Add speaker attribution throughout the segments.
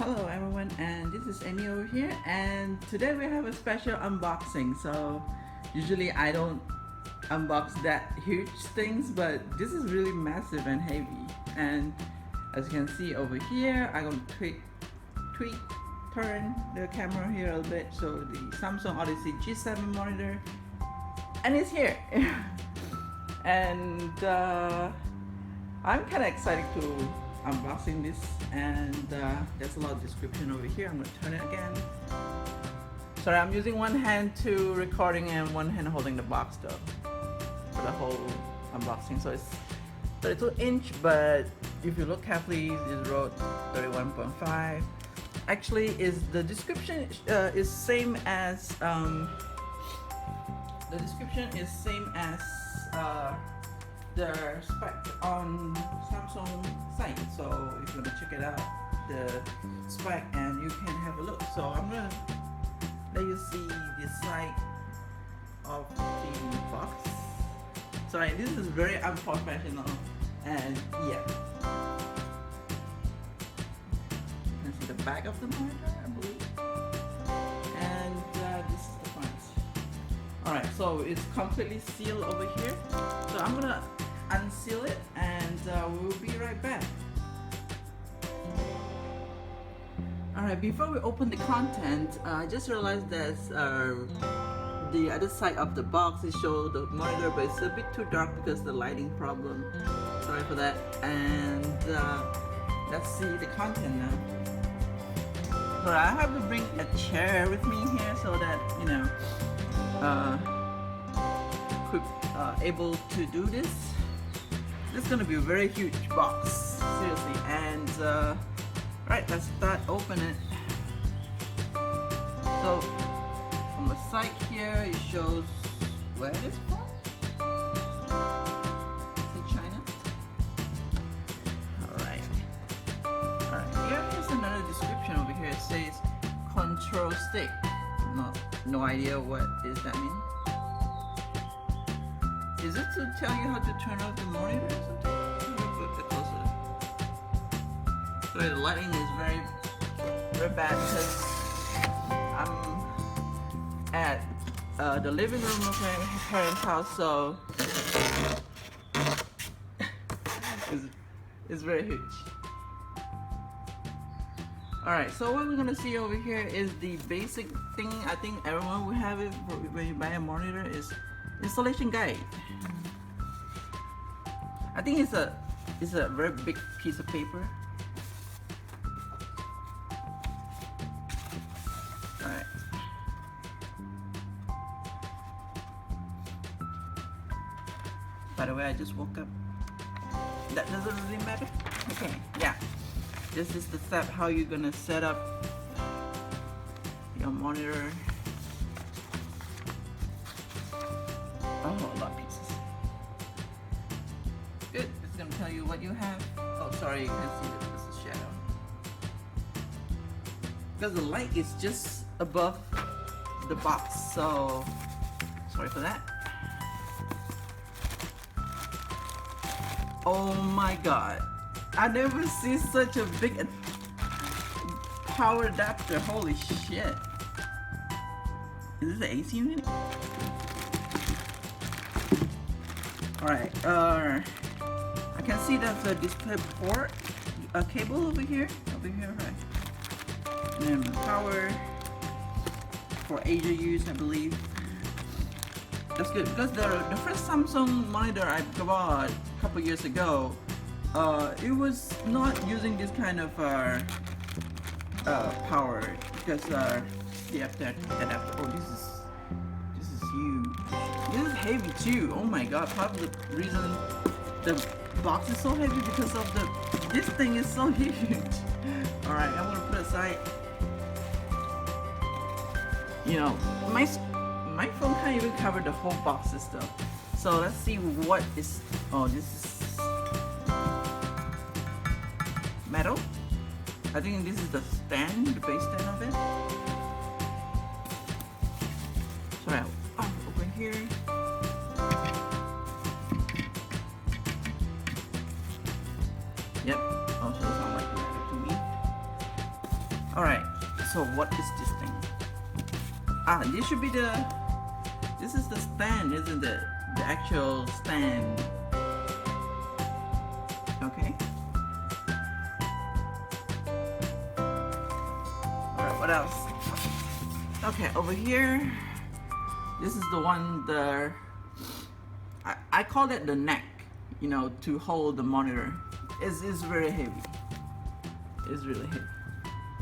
Speaker 1: Hello everyone, and this is Amy over here, and today we have a special unboxing. So usually I don't unbox that huge things, but this is really massive and heavy. And as you can see over here, I'm going to turn the camera here a little bit. So the Samsung Odyssey G7 monitor, and it's here. And I'm kind of excited to unboxing this, and there's a lot of description over here. I'm going to turn it again. Sorry, I'm using one hand to recording and one hand holding the box though for the whole unboxing. So it's 32-inch, but if you look carefully, it wrote 31.5. Actually, the description is same as the spec on Samsung site. So if you want to check it out, the spec, and you can have a look. So I'm gonna let you see the side of the box. Sorry, this is very unprofessional, and yeah. You can see the back of the monitor, I believe, and this is the front. Alright, so it's completely sealed over here. So I'm gonna unseal it, and we'll be right back. Alright, before we open the content, I just realized that the other side of the box is show the monitor, but it's a bit too dark because of the lighting problem. Sorry for that. And let's see the content now. So I have to bring a chair with me here so that, you know, able to do this. This is gonna be a very huge box, seriously. And right, let's start open it. So from the side here, it shows where it is from. Is it China? Alright. Here is another description over here. It says control stick. No idea what does that mean. Is it to tell you how to turn off the monitor or something? Let me look a bit closer. Sorry, the lighting is very bad because I'm at the living room of my parents' house, so it's very huge. Alright, so what we're gonna see over here is the basic thing. I think everyone will have it when you buy a monitor, is installation guide. I think it's a very big piece of paper. Alright. By the way, I just woke up. That doesn't really matter. Okay, yeah. This is the step how you're gonna set up your monitor. Oh, a lot of pieces. Good. It's gonna tell you what you have. Oh, sorry, you can't see that this is shadow. Because the light is just above the box, so sorry for that. Oh my god. I never see such a big power adapter. Holy shit. Is this the AC unit? Alright, I can see there's a display port, a cable over here, right? And then power for Asia use, I believe. That's good, because the first Samsung monitor I bought a couple years ago, it was not using this kind of power, because the adapter. Oh, this is huge. This is heavy too. Oh my god! Probably the reason the box is so heavy because of this thing is so huge. All right, I'm gonna put it aside. You know, my phone can't even cover the whole box system. So let's see what is. Oh, this is metal. I think this is the stand, the base stand of it. Sorry, over here. Yep, also sound like that to me. Alright, so what is this thing? This should be this is the stand, isn't it? The actual stand. Okay. Alright, what else? Okay, over here, this is the one, I call it the neck, you know, to hold the monitor. It's very heavy. It's really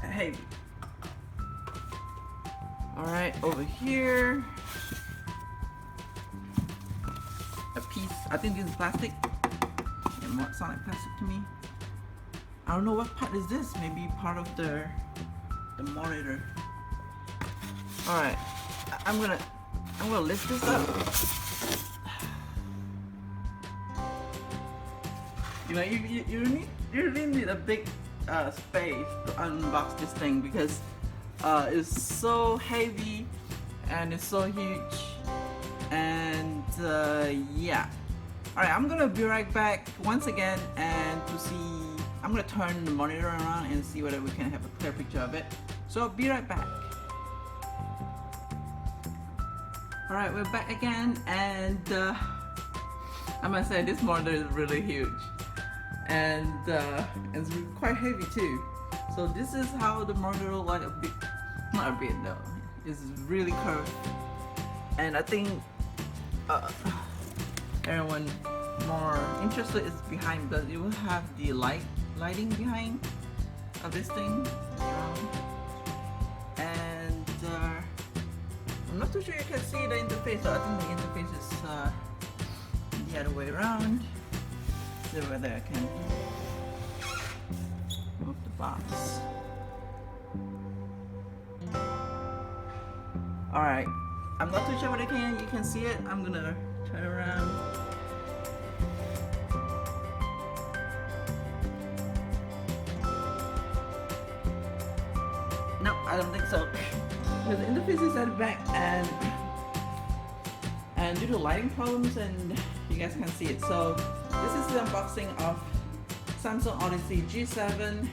Speaker 1: heavy. Alright, over here, a piece, I think this is plastic. It might sound like plastic to me. I don't know what part is this, maybe part of the monitor. Alright, I'm gonna lift this up. You know, you really need a big space to unbox this thing because it's so heavy and it's so huge, and yeah. Alright, I'm gonna be right back once again, and I'm gonna turn the monitor around and see whether we can have a clear picture of it. So I'll be right back. Alright, we're back again, and I must say this monitor is really huge, and it's quite heavy too. So this is how the monitor looks like, not a bit though, it's really curved, and I think everyone more interested is behind, because it will have the lighting behind of this thing, and I'm not too sure you can see the interface, so I think the interface is the other way around. See whether I can move the box. Alright, I'm not too sure whether you can see it. I'm gonna turn around. No, I don't think so. The interface is at the back, and due to lighting problems, and you guys can see it. So this is the unboxing of Samsung Odyssey G7.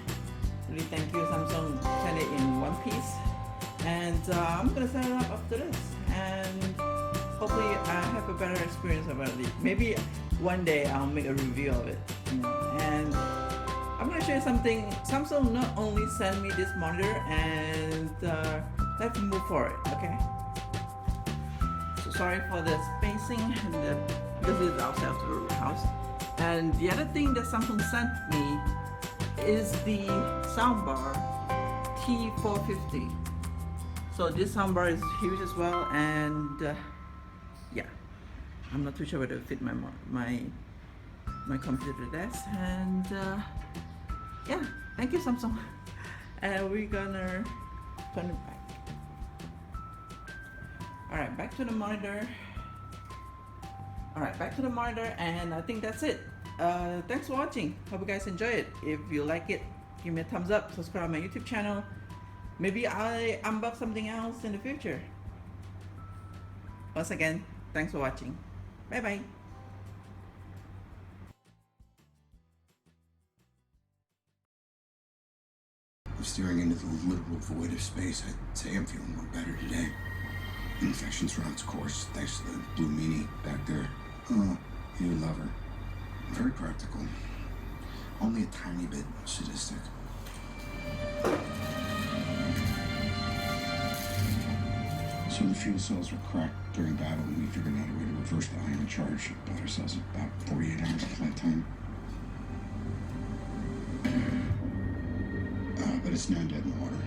Speaker 1: Really thank you, Samsung, sent it in one piece, and I'm gonna set it up after this, and hopefully I have a better experience about it. Maybe one day I'll make a review of it, you know. And I'm gonna show you something. Samsung not only sent me this monitor, and let's move forward, okay? So sorry for the spacing, and this is outside of the house. And the other thing that Samsung sent me is the soundbar T450. So this soundbar is huge as well, and yeah, I'm not too sure whether it fit my computer desk, and yeah, thank you, Samsung. And we're gonna turn it back. Alright, back to the monitor. Alright, back to the monitor, and I think that's it. Thanks for watching. Hope you guys enjoy it. If you like it, give me a thumbs up, subscribe to my YouTube channel. Maybe I unbox something else in the future. Once again, thanks for watching. Bye bye.
Speaker 2: Staring into the literal void of space, I'd say I'm feeling more better today. Infection's run its course, thanks to the blue meanie back there. Oh, you love her. Very practical. Only a tiny bit sadistic. So the fuel cells were cracked during battle, and we figured out a way to reverse the ion charge. Got ourselves about 48 hours of flight time. But it's now dead in the water.